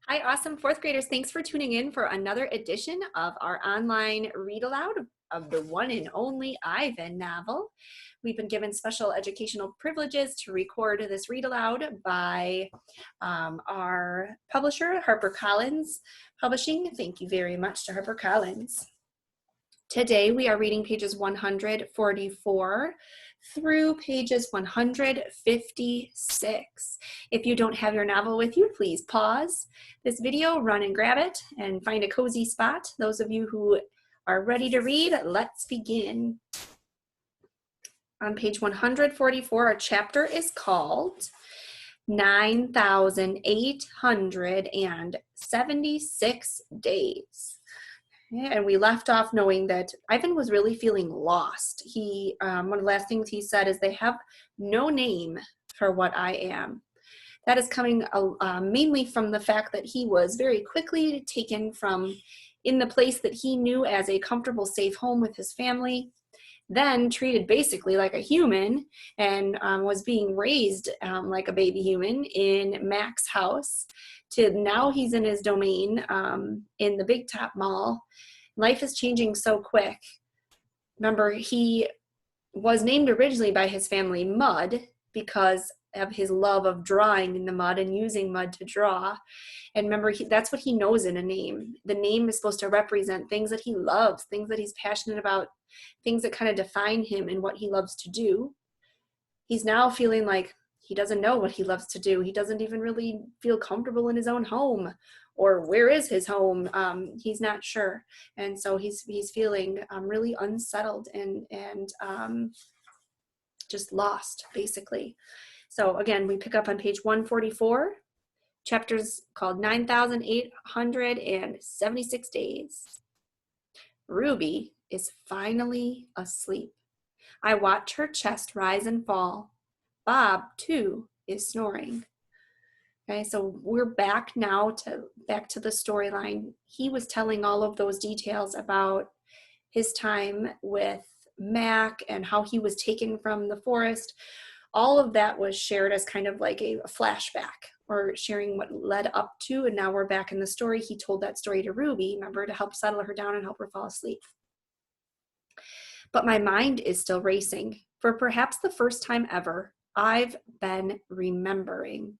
Hi, awesome fourth graders. Thanks for tuning in for another edition of our online read aloud of the one and only Ivan novel. We've been given special educational privileges to record this read aloud by our publisher, HarperCollins Publishing. Thank you very much to HarperCollins. Today we are reading pages 144 through pages 156. If you don't have your novel with you, please pause this video, run and grab it, and find a cozy spot. Those of you who are ready to read, let's begin. On page 144, our chapter is called 9,876 Days. And we left off knowing that Ivan was really feeling lost. One of the last things he said is, "They have no name for what I am." That is coming mainly from the fact that he was very quickly taken from in the place that he knew as a comfortable, safe home with his family, then treated basically like a human, and was being raised like a baby human in Mac's house, to now he's in his domain in the Big Top Mall. Life is changing so quick. Remember, he was named originally by his family Mud because of his love of drawing in the mud and using mud to draw. And remember, that's what he knows in a name. The name is supposed to represent things that he loves, things that he's passionate about, things that kind of define him and what he loves to do. He's now feeling like he doesn't know what he loves to do. He doesn't even really feel comfortable in his own home, or where is his home? He's not sure. And so he's feeling really unsettled and just lost, basically. So again, we pick up on page 144, chapters called 9,876 Days. Ruby is finally asleep. I watch her chest rise and fall. Bob, too, is snoring. Okay, so we're back now to the storyline. He was telling all of those details about his time with Mac and how he was taken from the forest. All of that was shared as kind of like a flashback, or sharing what led up to, and now we're back in the story. He told that story to Ruby, remember, to help settle her down and help her fall asleep. But my mind is still racing. For perhaps the first time ever, I've been remembering.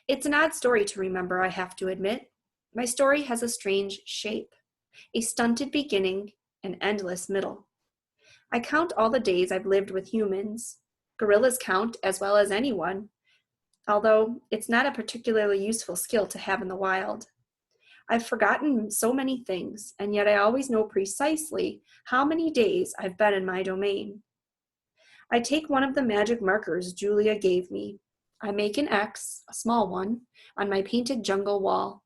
It's an odd story to remember, I have to admit. My story has a strange shape, a stunted beginning, an endless middle. I count all the days I've lived with humans. Gorillas count as well as anyone, although it's not a particularly useful skill to have in the wild. I've forgotten so many things, and yet I always know precisely how many days I've been in my domain. I take one of the magic markers Julia gave me. I make an X, a small one, on my painted jungle wall.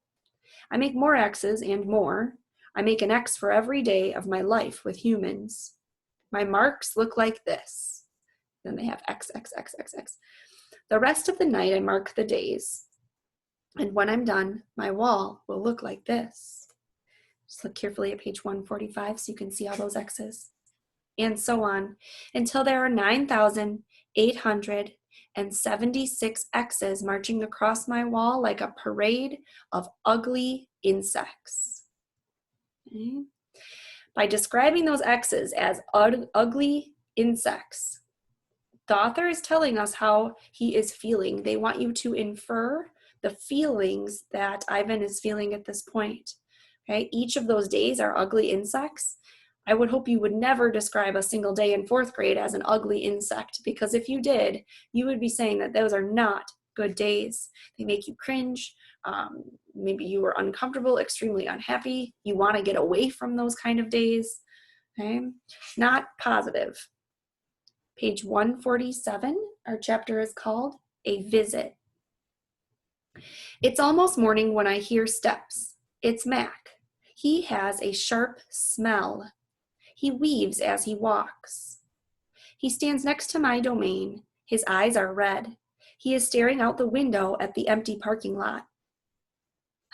I make more X's and more. I make an X for every day of my life with humans. My marks look like this. Then they have X, X, X, X, X. The rest of the night I mark the days. And when I'm done, my wall will look like this. Just look carefully at page 145 so you can see all those X's. And so on, until there are 9,876 X's marching across my wall like a parade of ugly insects. Okay. By describing those X's as ugly insects, the author is telling us how he is feeling. They want you to infer the feelings that Ivan is feeling at this point. Okay? Each of those days are ugly insects. I would hope you would never describe a single day in fourth grade as an ugly insect, because if you did, you would be saying that those are not good days. They make you cringe. Maybe you were uncomfortable, extremely unhappy. You want to get away from those kind of days. Okay? Not positive. Page 147, our chapter is called A Visit. It's almost morning when I hear steps. It's Mac. He has a sharp smell. He weaves as he walks. He stands next to my domain. His eyes are red. He is staring out the window at the empty parking lot.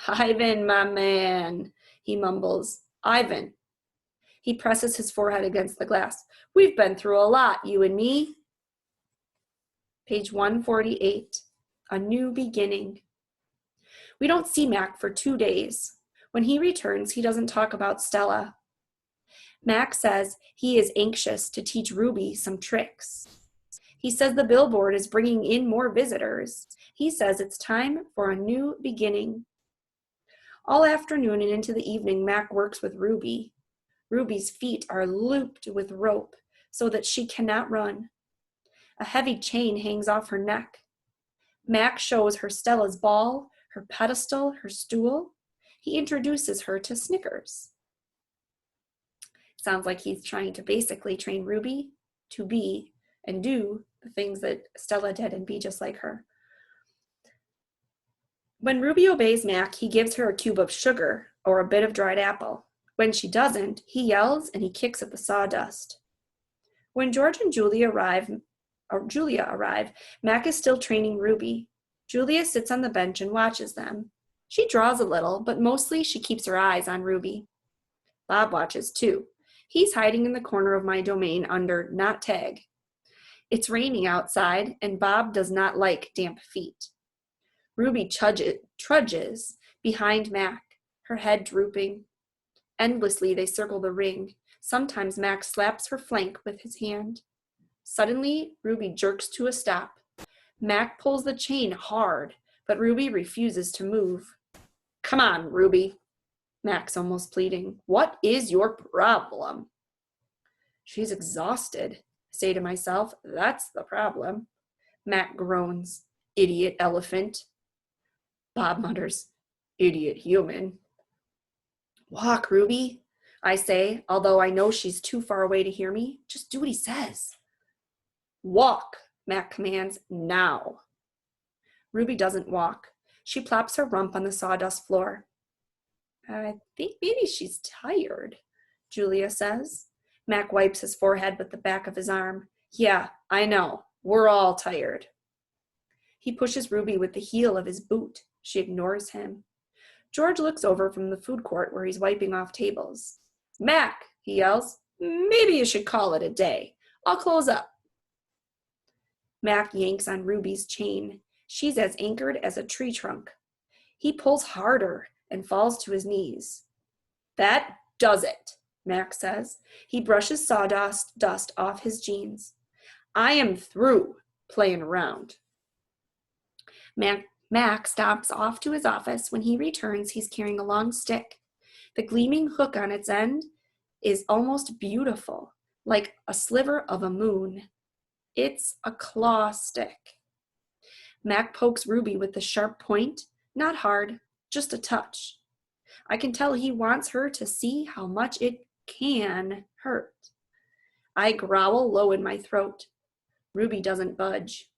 Ivan, my man, he mumbles. Ivan. He presses his forehead against the glass. We've been through a lot, you and me. Page 148, A New Beginning. We don't see Mac for 2 days. When he returns, he doesn't talk about Stella. Mac says he is anxious to teach Ruby some tricks. He says the billboard is bringing in more visitors. He says it's time for a new beginning. All afternoon and into the evening, Mac works with Ruby. Ruby's feet are looped with rope so that she cannot run. A heavy chain hangs off her neck. Mac shows her Stella's ball, her pedestal, her stool. He introduces her to Snickers. Sounds like he's trying to basically train Ruby to be and do the things that Stella did and be just like her. When Ruby obeys Mac, he gives her a cube of sugar or a bit of dried apple. When she doesn't, he yells and he kicks at the sawdust. When George and Julia arrive, Mac is still training Ruby. Julia sits on the bench and watches them. She draws a little, but mostly she keeps her eyes on Ruby. Bob watches too. He's hiding in the corner of my domain under Not Tag. It's raining outside, and Bob does not like damp feet. Ruby trudges behind Mac, her head drooping. Endlessly, they circle the ring. Sometimes Mac slaps her flank with his hand. Suddenly, Ruby jerks to a stop. Mac pulls the chain hard, but Ruby refuses to move. Come on, Ruby, Mac's almost pleading. What is your problem? She's exhausted, I say to myself. That's the problem. Mac groans. Idiot elephant. Bob mutters. Idiot human. Walk, Ruby, I say, although I know she's too far away to hear me. Just do what he says. Walk, Mac commands, now. Ruby doesn't walk. She plops her rump on the sawdust floor. I think maybe she's tired, Julia says. Mac wipes his forehead with the back of his arm. Yeah, I know. We're all tired. He pushes Ruby with the heel of his boot. She ignores him. George looks over from the food court where he's wiping off tables. Mac, he yells, maybe you should call it a day. I'll close up. Mac yanks on Ruby's chain. She's as anchored as a tree trunk. He pulls harder and falls to his knees. That does it, Mac says. He brushes dust off his jeans. I am through playing around. Mac stops off to his office. When he returns, he's carrying a long stick. The gleaming hook on its end is almost beautiful, like a sliver of a moon. It's a claw stick. Mac pokes Ruby with the sharp point, not hard, just a touch. I can tell he wants her to see how much it can hurt. I growl low in my throat. Ruby doesn't budge.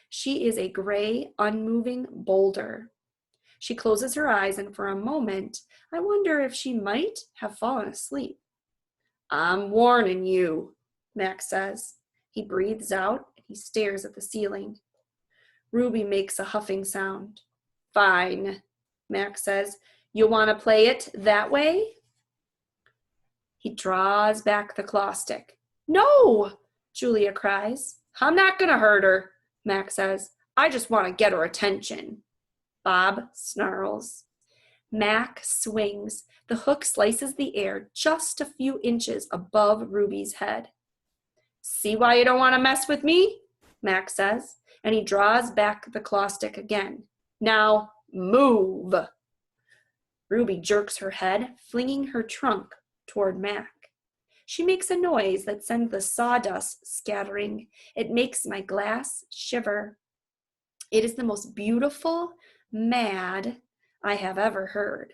She is a gray, unmoving boulder. She closes her eyes, and for a moment, I wonder if she might have fallen asleep. I'm warning you, Mac says. He breathes out, and he stares at the ceiling. Ruby makes a huffing sound. Fine, Mac says. You want to play it that way? He draws back the claw stick. No, Julia cries. I'm not going to hurt her, Mac says. I just want to get her attention. Bob snarls. Mac swings. The hook slices the air just a few inches above Ruby's head. See why you don't want to mess with me? Mac says, and he draws back the claw stick again. Now move. Ruby jerks her head, flinging her trunk toward Mac. She makes a noise that sends the sawdust scattering. It makes my glass shiver. It is the most beautiful mad I have ever heard.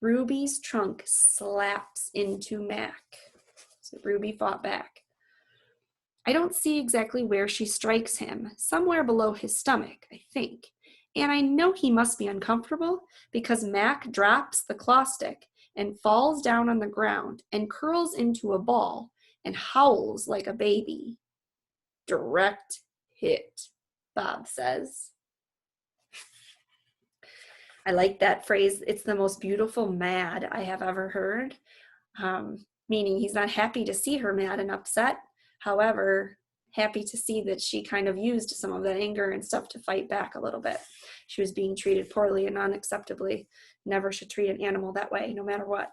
Ruby's trunk slaps into Mac. So Ruby fought back. I don't see exactly where she strikes him, somewhere below his stomach, I think. And I know he must be uncomfortable because Mac drops the claw stick and falls down on the ground and curls into a ball and howls like a baby. Direct hit, Bob says. I like that phrase. It's the most beautiful mad I have ever heard, meaning he's not happy to see her mad and upset. However, happy to see that she kind of used some of that anger and stuff to fight back a little bit. She was being treated poorly and unacceptably. Never should treat an animal that way, no matter what.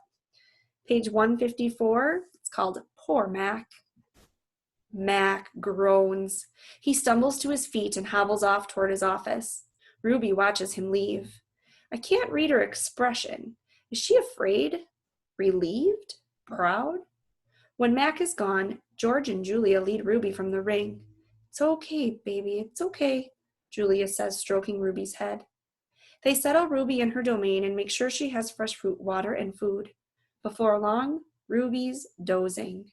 Page 154, it's called Poor Mac. Mac groans. He stumbles to his feet and hobbles off toward his office. Ruby watches him leave. I can't read her expression. Is she afraid? Relieved? Proud? When Mac is gone, George and Julia lead Ruby from the ring. It's okay, baby, it's okay, Julia says, stroking Ruby's head. They settle Ruby in her domain and make sure she has fresh fruit, water, and food. Before long, Ruby's dozing.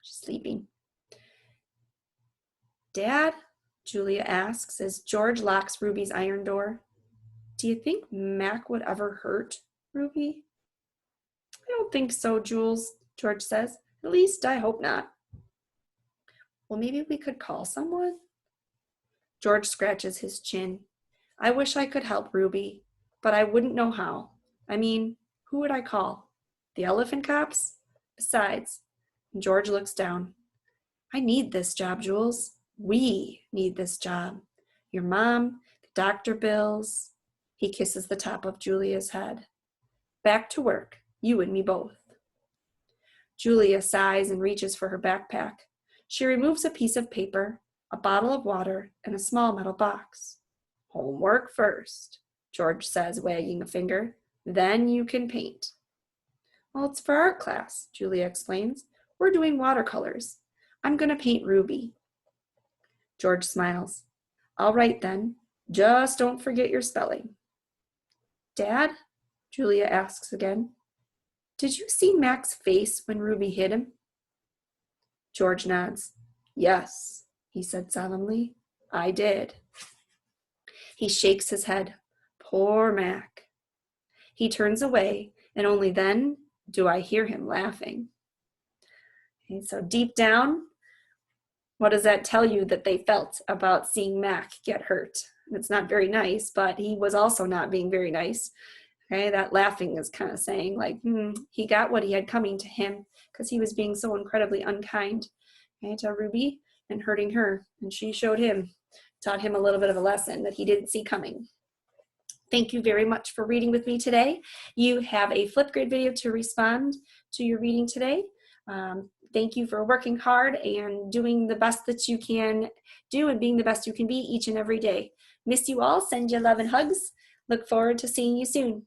She's sleeping. Dad, Julia asks as George locks Ruby's iron door. Do you think Mac would ever hurt Ruby? I don't think so, Jules, George says. At least I hope not. Well, maybe we could call someone? George scratches his chin. I wish I could help Ruby, but I wouldn't know how. I mean, who would I call? The elephant cops? Besides, George looks down. I need this job, Jules. We need this job. Your mom, the doctor bills. He kisses the top of Julia's head. Back to work, you and me both. Julia sighs and reaches for her backpack. She removes a piece of paper, a bottle of water, and a small metal box. Homework first, George says, wagging a finger. Then you can paint. Well, it's for art class, Julia explains. We're doing watercolors. I'm going to paint Ruby. George smiles. All right then, just don't forget your spelling. Dad, Julia asks again, did you see Mac's face when Ruby hit him? George nods. Yes, he said solemnly, I did. He shakes his head. Poor Mac. He turns away, and only then do I hear him laughing. Okay, so deep down, what does that tell you that they felt about seeing Mac get hurt? It's not very nice, but he was also not being very nice. Okay, that laughing is kind of saying like, he got what he had coming to him because he was being so incredibly unkind, okay, to Ruby and hurting her. And she showed him, taught him a little bit of a lesson that he didn't see coming. Thank you very much for reading with me today. You have a Flipgrid video to respond to your reading today. Thank you for working hard and doing the best that you can do and being the best you can be each and every day. Miss you all. Send you love and hugs. Look forward to seeing you soon.